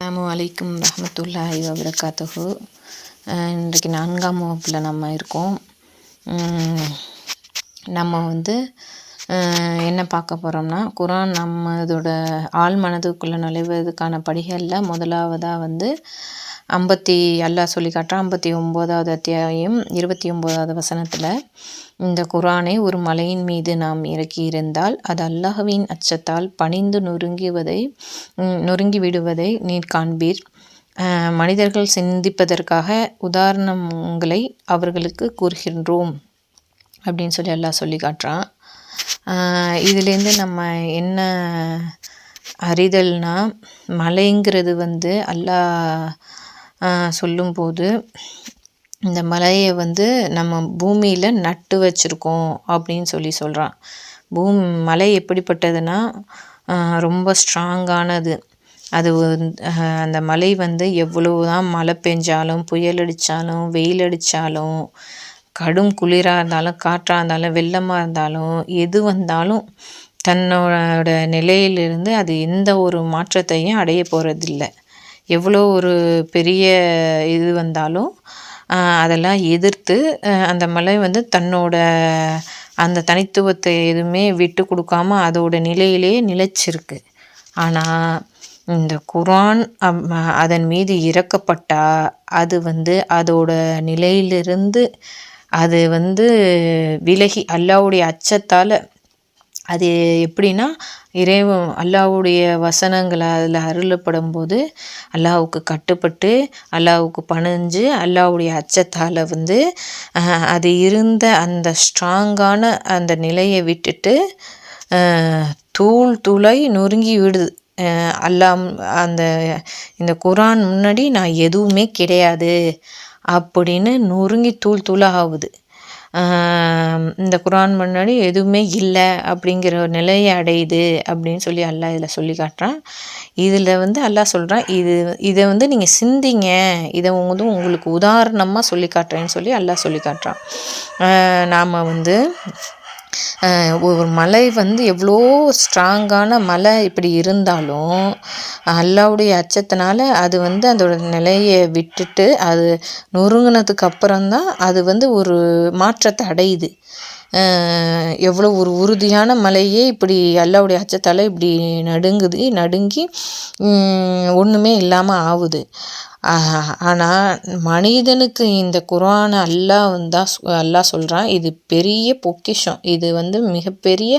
அஸ்ஸலாமு அலைக்கும் ரஹ்மத்துல்லாஹி வபரகாத்துஹு. இன்றைக்கு 4ஆம் வகுப்பில் நம்ம இருக்கோம். நம்ம என்ன பார்க்க போகிறோம்னா, குரான் நம்மதோட ஆழ் மனதுக்குள்ளே நுழைவதற்கான படிகளில் முதலாவதாக அல்லாஹ் சொல்லி காட்டுறான். 59வது அத்தியாயம் 29வது வசனத்தில், இந்த குரானை ஒரு மலையின் மீது நாம் இறக்கியிருந்தால் அது அல்லாஹ்வின் அச்சத்தால் பணிந்து நொறுங்கி விடுவதை நீர் காண்பீர். மனிதர்கள் சிந்திப்பதற்காக உதாரணங்களை அவர்களுக்கு கூறுகின்றோம் அப்படின்னு சொல்லி அல்லாஹ் சொல்லி காட்டுறான். இதுலேருந்து நம்ம என்ன அறிதல்னா, மலைங்கிறது அல்லாஹ் சொல்லும்போது இந்த மலையை நம்ம பூமியில் நட்டு வச்சுருக்கோம் அப்படின்னு சொல்கிறான். மலை எப்படிப்பட்டதுன்னா ரொம்ப ஸ்ட்ராங்கானது. அது அந்த மலை எவ்வளோ தான் மழை பெஞ்சாலும், புயல் அடித்தாலும், வெயில் அடித்தாலும், கடும் குளிராக இருந்தாலும், காற்றாக இருந்தாலும், வெள்ளமாக இருந்தாலும், எது வந்தாலும் தன்னோட நிலையிலிருந்து அது எந்த ஒரு மாற்றத்தையும் அடைய போகிறதில்ல. எவ்வளோ ஒரு பெரிய இது வந்தாலும் அதெல்லாம் எதிர்த்து அந்த மலை தன்னோட அந்த தனித்துவத்தை எதுவுமே விட்டு கொடுக்காம அதோட நிலையிலேயே நிலைச்சிருக்கு. ஆனால் இந்த குரான் அதன் மீது இறக்கப்பட்டால் அது அதோட நிலையிலிருந்து அது விலகி அல்லாஹ்வுடைய அச்சத்தால், அது எப்படின்னா, அல்லாஹ்வுடைய வசனங்கள் அதில் அருளப்படும் போது அல்லாஹ்வுக்கு கட்டுப்பட்டு, அல்லாஹ்வுக்கு பணிஞ்சு, அல்லாஹ்வுடைய அச்சத்தால் அது இருந்த அந்த ஸ்ட்ராங்கான அந்த நிலையை விட்டுட்டு தூளாய் நொறுங்கி விடுது. இந்த குரான் முன்னாடி நான் எதுவுமே கிடையாது அப்படின்னு நொறுங்கி தூளாக ஆகுது. இந்த குரான் முன்னாடி எதுவுமே இல்லை அப்படிங்கிற ஒரு நிலையை அடையுது அப்படின்னு சொல்லி அல்லாஹ் இதில் சொல்லி காட்டுறான். இதில் அல்லாஹ் சொல்கிறான், இதை நீங்கள் சிந்திங்க, இதை உங்களுக்கு உதாரணமாக சொல்லி காட்டுறேன்னு சொல்லி அல்லாஹ் சொல்லி காட்டுறான். நாம் ஒரு மலை எவ்வளோ ஸ்ட்ராங்கான மலை இப்படி இருந்தாலும் அல்லாஹ்வுடைய அச்சத்தினால அது அதோட நிலையை விட்டுட்டு அது நொறுங்கினதுக்கு அப்புறம்தான் அது ஒரு மாற்றத்தை அடையுது. எவ்வளோ ஒரு உறுதியான மலையே இப்படி அல்லாஹ்வுடைய அச்சத்தால் இப்படி நடுங்கி ஒன்றுமே இல்லாமல் ஆகுது. ஆனால் மனிதனுக்கு இந்த குரானை அல்லாஹ் சொல்கிறான், இது பெரிய பொக்கிஷம், இது மிகப்பெரிய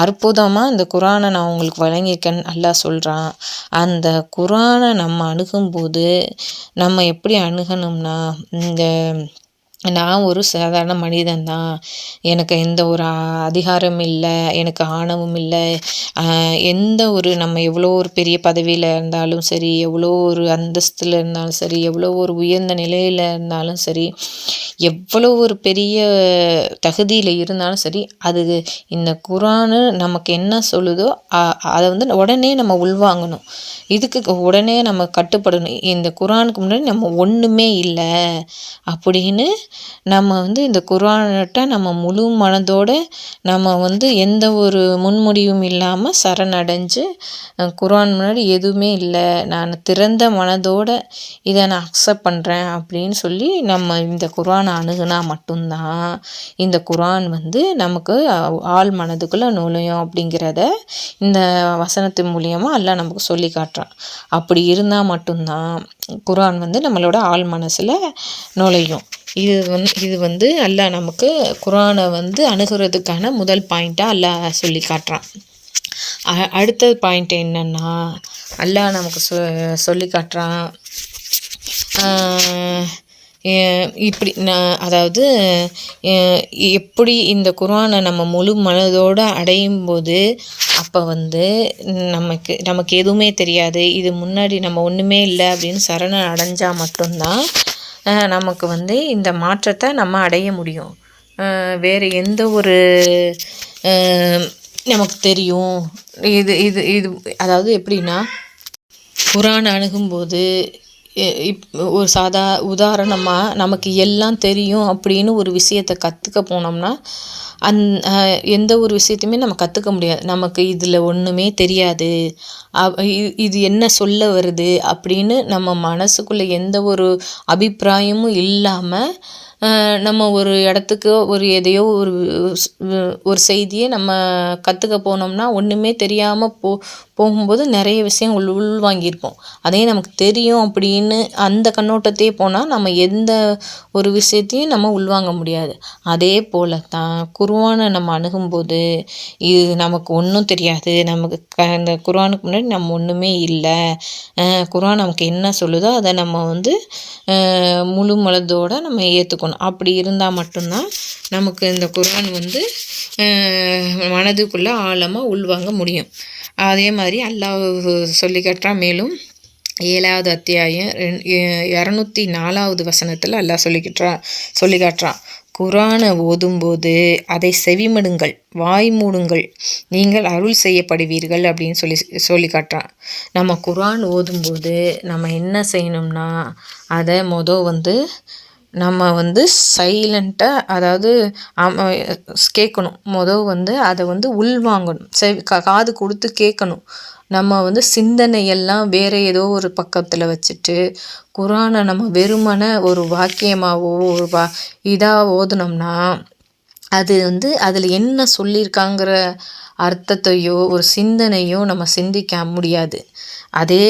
அற்புதமாக இந்த குரானை நான் உங்களுக்கு வழங்கியிருக்கேன்னு அல்லாஹ் சொல்கிறான். அந்த குரானை நம்ம அணுகும்போது நம்ம எப்படி அணுகணும்னா, நான் ஒரு சாதாரண மனிதன்தான், எனக்கு எந்த ஒரு அதிகாரம் இல்லை, எனக்கு ஆணவம் இல்லை, எந்த ஒரு நம்ம எவ்வளோ ஒரு பெரிய பதவியில் இருந்தாலும் சரி, எவ்வளோ ஒரு அந்தஸ்தில் இருந்தாலும் சரி, எவ்வளோ ஒரு உயர்ந்த நிலையில் இருந்தாலும் சரி, எவ்வளோ ஒரு பெரிய தகுதியில் இருந்தாலும் சரி, அது இந்த குரானு நமக்கு என்ன சொல்லுதோ அதை உடனே நம்ம உள்வாங்கணும். இதுக்கு உடனே நம்ம கட்டுப்படணும். இந்த குரானுக்கு முன்னாடி நம்ம ஒன்றுமே இல்லை அப்படின்னு நம்ம இந்த குரான்கிட்ட நம்ம முழு மனதோடு நம்ம எந்த ஒரு முன்முடிவும் இல்லாமல் சரணடைஞ்சு, குரான் முன்னாடி எதுவுமே இல்லை, நான் திறந்த மனதோடு இதை நான் அக்செப்ட் பண்ணுறேன் அப்படின்னு சொல்லி நம்ம இந்த குரானை அணுகுனா மட்டும்தான் இந்த குரான் நமக்கு ஆழ் மனதுக்குள்ளே நுழையும் அப்படிங்கிறத இந்த வசனத்தின் மூலியமாக அல்லாஹ் நமக்கு சொல்லி காட்டுறான். அப்படி இருந்தால் மட்டும்தான் குரான் நம்மளோட ஆழ் மனசில் நுழையும். இது அல்லாஹ் நமக்கு குரானை அணுகிறதுக்கான முதல் பாயிண்ட்டாக அல்லாஹ் சொல்லி காட்டுறான். அடுத்த பாயிண்ட் என்னன்னா, அல்லாஹ் நமக்கு சொல்லி காட்டுறான், இப்படி அதாவது எப்படி இந்த குரானை நம்ம முழு மனதோடு அடையும் போது அப்போ நமக்கு எதுவுமே தெரியாது, இது முன்னாடி நம்ம ஒன்றுமே இல்லை அப்படின்னு சரணம் அடைஞ்சால் மட்டும்தான் நமக்கு இந்த மாற்றத்தை நம்ம அடைய முடியும். வேறு எந்த ஒரு நமக்கு தெரியும் இது அதாவது எப்படின்னா, குரான் அணுகும்போது ஒரு உதாரணமாக நமக்கு எல்லாம் தெரியும் அப்படின்னு ஒரு விஷயத்தை கற்றுக்க போனோம்னா எந்த ஒரு விஷயத்தையுமே நம்ம கற்றுக்க முடியாது. நமக்கு இதில் ஒன்றுமே தெரியாது, இது என்ன சொல்ல வருது அப்படின்னு நம்ம மனசுக்குள்ளே எந்த ஒரு அபிப்பிராயமும் இல்லாமல் நம்ம ஒரு இடத்துக்கு எதையோ ஒரு செய்தியை நம்ம கற்றுக்க போனோம்னா ஒன்றுமே தெரியாமல் போகும்போது நிறைய விஷயம் உள்வாங்கியிருப்போம். அதே நமக்கு தெரியும் அப்படின்னு அந்த கண்ணோட்டத்தையே போனால் நம்ம எந்த ஒரு விஷயத்தையும் நம்ம உள்வாங்க முடியாது. அதே போல் தான் குர்ஆனை நம்ம அணுகும்போது இது நமக்கு ஒன்றும் தெரியாது, நமக்கு இந்த குர்ஆனுக்கு முன்னாடி நம்ம ஒன்றுமே இல்லை, குர்ஆன் நமக்கு என்ன சொல்லுதோ அதை நம்ம முழு மனதோடு நம்ம ஏற்றுக்கணும். அப்படி இருந்தால் மட்டும்தான் நமக்கு இந்த குர்ஆன் மனதுக்குள்ளே ஆழமாக உள்வாங்க முடியும். அதே மாதிரி அல்லாஹ் சொல்லி காட்டுறான். மேலும் 7வது அத்தியாயம் 204வது வசனத்தில் அல்லாஹ் சொல்லி காட்டுறான். குர்ஆனை ஓதும்போது அதை செவிமடுங்கள், வாய் மூடுங்கள், நீங்கள் அருள் செய்யப்படுவீர்கள் அப்படின்னு சொல்லி காட்டுறான். நம்ம குர்ஆன் ஓதும்போது நம்ம என்ன செய்யணும்னா அதை நம்ம சைலண்ட்டாக, அதாவது கேட்கணும். அதை உள்வாங்கணும், காது கொடுத்து கேட்கணும். நம்ம சிந்தனையெல்லாம் வேறு ஏதோ ஒரு பக்கத்தில் வச்சுட்டு குர்ஆனை நம்ம வெறுமனே ஒரு வாக்கியமாகவோ ஒரு இதாக ஓதுனோம்னா அது அதில் என்ன சொல்லியிருக்காங்கிற அர்த்தத்தையோ ஒரு சிந்தனையோ நம்ம சிந்திக்க முடியாது. அதே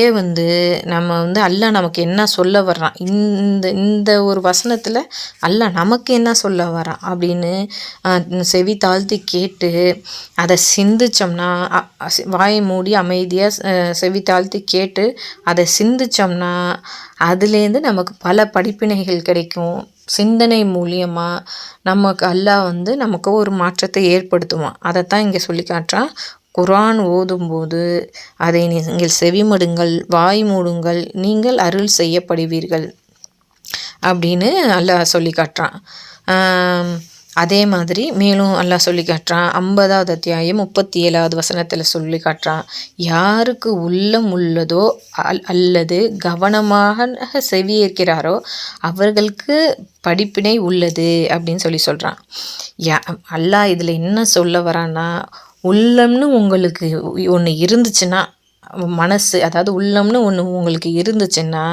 நம்ம அல்லாஹ் நமக்கு என்ன சொல்ல வர்றான், இந்த ஒரு வசனத்தில் அல்லாஹ் நமக்கு என்ன சொல்ல வர்றான் அப்படின்னு செவி தாழ்த்தி கேட்டு அதை சிந்திச்சோம்னா, வாயை மூடி அமைதியாக செவி தாழ்த்தி கேட்டு அதை சிந்திச்சோம்னா அதுலேருந்து நமக்கு பல படிப்பினைகள் கிடைக்கும். சிந்தனை மூலியமாக நமக்கு அல்லாஹ் நமக்கு ஒரு மாற்றத்தை ஏற்படுத்துவான். அதைத்தான் இங்கே சொல்லி காட்டுறான். குர்ஆன் ஓதும்போது அதை நீங்கள் செவிமடுங்கள், வாய் மூடுங்கள், நீங்கள் அருள் செய்யப்படுவீர்கள் அப்படின்னு அல்லாஹ் சொல்லி காட்டுறான். அதே மாதிரி மேலும் அல்லாஹ் சொல்லி காட்டுறான். 50வது அத்தியாயம் 37வது வசனத்தில் சொல்லி காட்டுறான். யாருக்கு உள்ளம் உள்ளதோ அல்லது கவனமாக செவியேற்கிறாரோ அவர்களுக்கு படிப்பினை உள்ளது அப்படின்னு சொல்கிறான். அல்லாஹ் இதில் என்ன சொல்ல வரான்னா, உள்ளம்னு உங்களுக்கு ஒன்று இருந்துச்சுன்னா, மனசு அதாவது உள்ளம்னு ஒன்று உங்களுக்கு இருந்துச்சுன்னா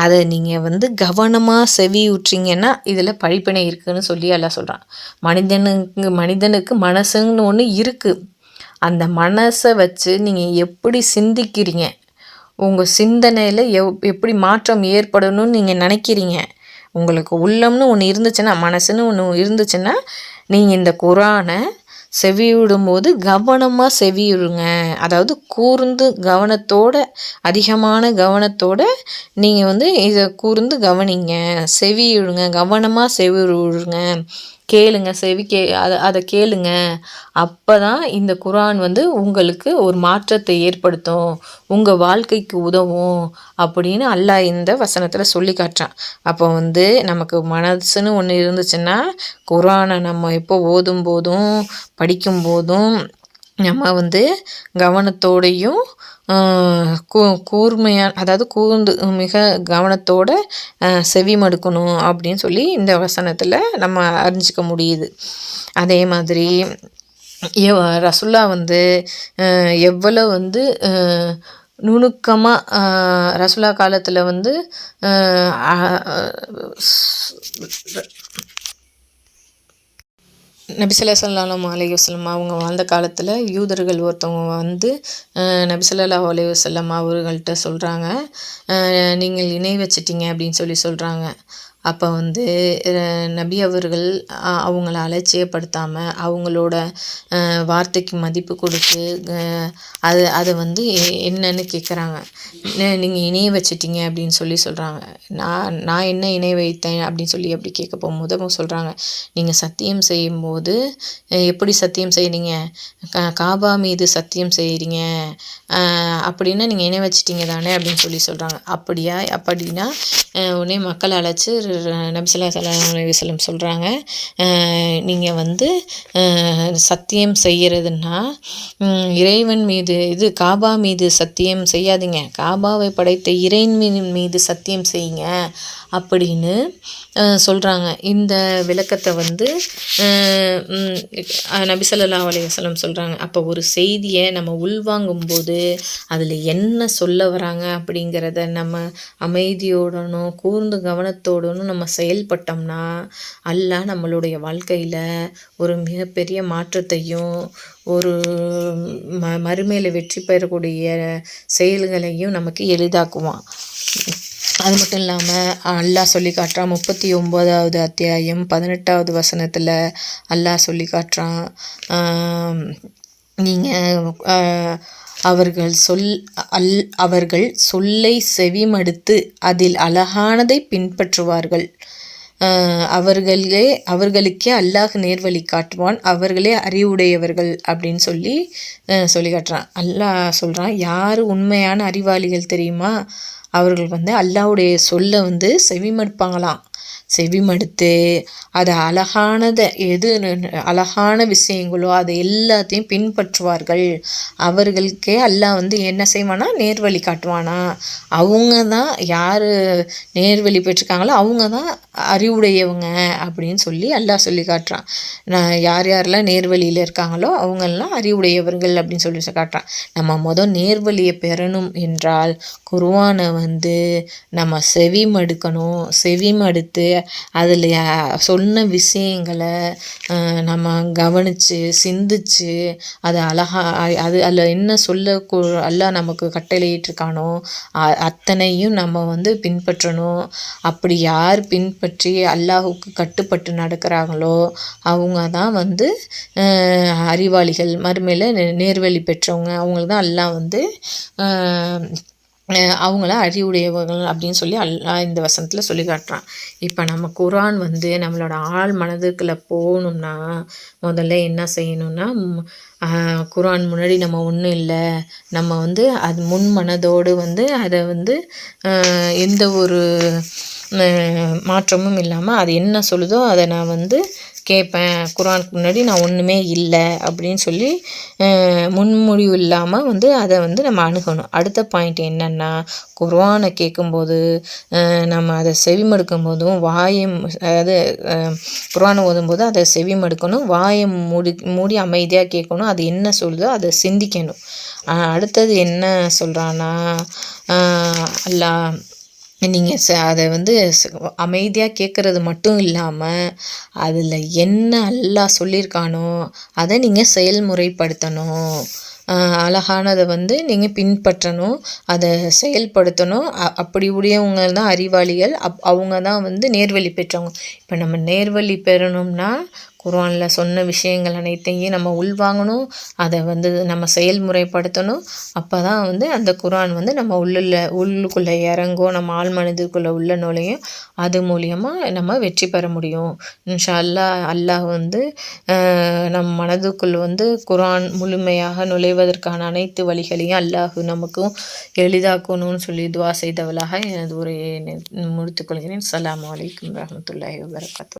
அதை நீங்கள் கவனமாக செவி விட்றீங்கன்னா இதில் படிப்பினை இருக்குதுன்னு சொல்லி எல்லாம் சொல்கிறான். மனிதனுக்கு மனசுன்னு ஒன்று இருக்குது. அந்த மனசை வச்சு நீங்கள் எப்படி சிந்திக்கிறீங்க, உங்கள் சிந்தனையில் எப்படி மாற்றம் ஏற்படணும்னு நீங்கள் நினைக்கிறீங்க. உங்களுக்கு உள்ளம்னு ஒன்று இருந்துச்சுன்னா, மனசுன்னு ஒன்று இருந்துச்சுன்னா நீங்கள் இந்த குர்ஆனை செவியிடும்போது கவனமாக செவியிடுங்க. அதாவது கூர்ந்து கவனத்தோட, அதிகமான கவனத்தோட நீங்கள் இதை கூர்ந்து கவனிங்க, செவியிடுங்க, கவனமாக செவியிடுங்க, கேளுங்க, அதை கேளுங்க. அப்போ தான் இந்த குர்ஆன் உங்களுக்கு ஒரு மாற்றத்தை ஏற்படுத்தும், உங்கள் வாழ்க்கைக்கு உதவும் அப்படின்னு அல்லாஹ் இந்த வசனத்தில் சொல்லி காட்டுறான். அப்போ நமக்கு மனசுன்னு ஒன்று இருந்துச்சுன்னா குர்ஆனை நம்ம எப்போ ஓதும் போதும் படிக்கும்போதும் நம்ம கவனத்தோடையும் அதாவது கூர்ந்து மிக கவனத்தோட செவி மடுக்கணும் அப்படின்னு சொல்லி இந்த வசனத்தில் நம்ம அறிஞ்சிக்க முடியுது. அதே மாதிரி ரசூல்லா எவ்வளோ நுணுக்கமாக ரசூல்லா காலத்தில் நபி ஸல்லல்லாஹு அலைஹி வஸல்லம் அவங்க வாழ்ந்த காலத்தில் யூதர்கள் ஒருத்தவங்க நபி ஸல்லல்லாஹு அலைஹி வஸல்லம் அவர்கள்ட்ட சொல்கிறாங்க, நீங்கள் இணை வச்சிட்டீங்க அப்படின்னு சொல்கிறாங்க. அப்போ நபி அவர்கள் அவங்கள அலட்சியப்படுத்தாமல் அவங்களோட வார்த்தைக்கு மதிப்பு கொடுத்து அதை என்னன்னு கேட்குறாங்க. நீங்கள் இணைய வச்சிட்டீங்க அப்படின்னு சொல்கிறாங்க. நான் என்ன இணை வைத்தேன் அப்படின்னு அப்படி கேட்க போகும்போது அவங்க சொல்கிறாங்க, நீங்கள் சத்தியம் செய்யும்போது எப்படி சத்தியம் செய்கிறீங்க, காபா மீது சத்தியம் செய்கிறீங்க அப்படின்னா நீங்கள் இணை வச்சிட்டீங்க தானே அப்படின்னு சொல்கிறாங்க. அப்படின்னா உடனே மக்களை அழைச்சி நபி ஸல்லல்லாஹு அலைஹி வஸல்லம் சொல்கிறாங்க, நீங்கள் வந்து சத்தியம் செய்கிறதுன்னா இறைவன் மீது காபா மீது சத்தியம் செய்யாதீங்க, காபாவை படைத்த இறைவன் மீது சத்தியம் செய்யுங்க அப்படின்னு சொல்கிறாங்க. இந்த விளக்கத்தை வந்து நபி ஸல்லல்லாஹு அலைஹி வஸல்லம் சொல்கிறாங்க. அப்போ ஒரு செய்தியை நம்ம உள்வாங்கும்போது அதில் என்ன சொல்ல வராங்க அப்படிங்கிறத நம்ம அமைதியோடனும் கூர்ந்து கவனத்தோடனும் நம்ம செயல்பட்டோம்னா அல்லாஹ் நம்மளுடைய வாழ்க்கையில் ஒரு மிகப்பெரிய மாற்றத்தையும் ஒரு மறுமையில் வெற்றி பெறக்கூடிய செயல்களையும் நமக்கு எளிதாக்குவான். அது மட்டும் இல்லாமல் அல்லாஹ் சொல்லி காட்டுறான். 39வது அத்தியாயம் 18வது வசனத்தில் அல்லாஹ் சொல்லி காட்டுறான், நீங்கள் அவர்கள் சொல்லை செவிமடுத்து அதில் அழகானதை பின்பற்றுவார்கள், அவர்களுக்கே அல்லாஹ் நேர்வழி காட்டுவான், அவர்களே அறிவுடையவர்கள் அப்படின்னு சொல்லி காட்டுறான். அல்லாஹ் சொல்கிறான், யார் உண்மையான அறிவாளிகள் தெரியுமா? அவர்கள் வந்து அல்லாஹ்வுடைய சொல்லை வந்து செவிமடுப்பாங்களாம். செவிமடுத்து அது அழகான விஷயங்களோ அதை எல்லாத்தையும் பின்பற்றுவார்கள். அவர்களுக்கே அல்லாஹ் வந்து என்ன செய்வானா, நேர்வழி காட்டுவானா. அவங்க தான் யார் நேர்வழி பெற்றிருக்காங்களோ அவங்க தான் அறிவுடையவங்க அப்படின்னு சொல்லி அல்லாஹ் சொல்லி காட்டுறான். யார் யாரெல்லாம் நேர்வழியில் இருக்காங்களோ அவங்கெல்லாம் அறிவுடையவர்கள் அப்படின்னு சொல்லி காட்டுறான். நம்ம நேர்வழியை பெறணும் என்றால் குர்ஆனை வந்து நம்ம செவிமடுத்து அதில் சொன்ன விஷயங்களை நம்ம கவனித்து சிந்திச்சு அதை அதில் என்ன அல்லாஹ் நமக்கு கட்டளையிட்டிருக்கானோ அத்தனையும் நம்ம வந்து பின்பற்றணும். அப்படி யார் பின்பற்றி அல்லாஹுக்கு கட்டுப்பட்டு நடக்கிறாங்களோ அவங்க தான் வந்து அறிவாளிகள், மறுமையில் நேர்வழி பெற்றவங்க. அவங்களுக்கு தான் அல்லாஹ் வந்து அவங்கள அறிவுடையவர்கள் அப்படின்னு சொல்லி அல்லாஹ் இந்த வசனத்தில் சொல்லி காட்டுறான். இப்போ நம்ம குர்ஆன் வந்து நம்மளோட ஆழ் மனதுக்குள்ளே போகணும்னா முதல்ல என்ன செய்யணும்னா, குர்ஆன் முன்னாடி நம்ம ஒன்றும் இல்லை, நம்ம வந்து அது முன் மனதோடு வந்து அதை வந்து எந்த ஒரு மாற்றமும் இல்லாமல் அது என்ன சொல்லுதோ அதை நான் வந்து கேட்பேன். குர்ஆனுக்கு முன்னாடி நான் ஒன்றுமே இல்லை அப்படின்னு சொல்லி முன்முடிவு இல்லாமல் வந்து அதை வந்து நம்ம அணுகணும். அடுத்த பாயிண்ட் என்னென்னா, குர்ஆனை கேட்கும்போது நம்ம அதை செவிமடுக்கும் போதும் அதாவது குர்ஆனை ஓதும்போது அதை செவிமடுக்கணும், வாயை மூடி அமைதியாக கேட்கணும், அது என்ன சொல்லுதோ அதை சிந்திக்கணும். அடுத்தது என்ன சொல்கிறான்னா, அல்லாஹ் நீங்கள் அதை வந்து அமைதியாக கேட்குறது மட்டும் இல்லாமல் அதில் என்ன அல்லாஹ் சொல்லியிருக்கானோ அதை நீங்கள் செயல்முறைப்படுத்தணும். அழகானதை வந்து நீங்கள் பின்பற்றணும், அதை செயல்படுத்தணும். அப்படி உடையவங்க தான் அறிவாளிகள், அவங்க தான் வந்து நேர்வழி பெற்றவங்க. இப்போ நம்ம நேர்வழி பெறணும்னா குர்ஆனில் சொன்ன விஷயங்கள் அனைத்தையும் நம்ம உள்வாங்கணும், அதை வந்து நம்ம செயல்முறைப்படுத்தணும். அப்போ தான் வந்து அந்த குர்ஆன் வந்து நம்ம உள்ளுக்குள்ளே இறங்கும், நம்ம ஆழ் மனதுக்குள்ளே உள்ள நுழையும். அது மூலியமாக நம்ம வெற்றி பெற முடியும். இன்ஷா அல்லாஹ் வந்து நம் மனதுக்குள் வந்து குர்ஆன் முழுமையாக நுழைவதற்கான அனைத்து வழிகளையும் அல்லாஹ் நமக்கும் எளிதாக்கணும்னு சொல்லி துவா செய்தவளாக எனது உரையை முடித்துக்கொள்கிறேன். அஸ்ஸலாமு அலைக்கும் வரஹ்மத்துல்லாஹி வபரகாத்துஹு.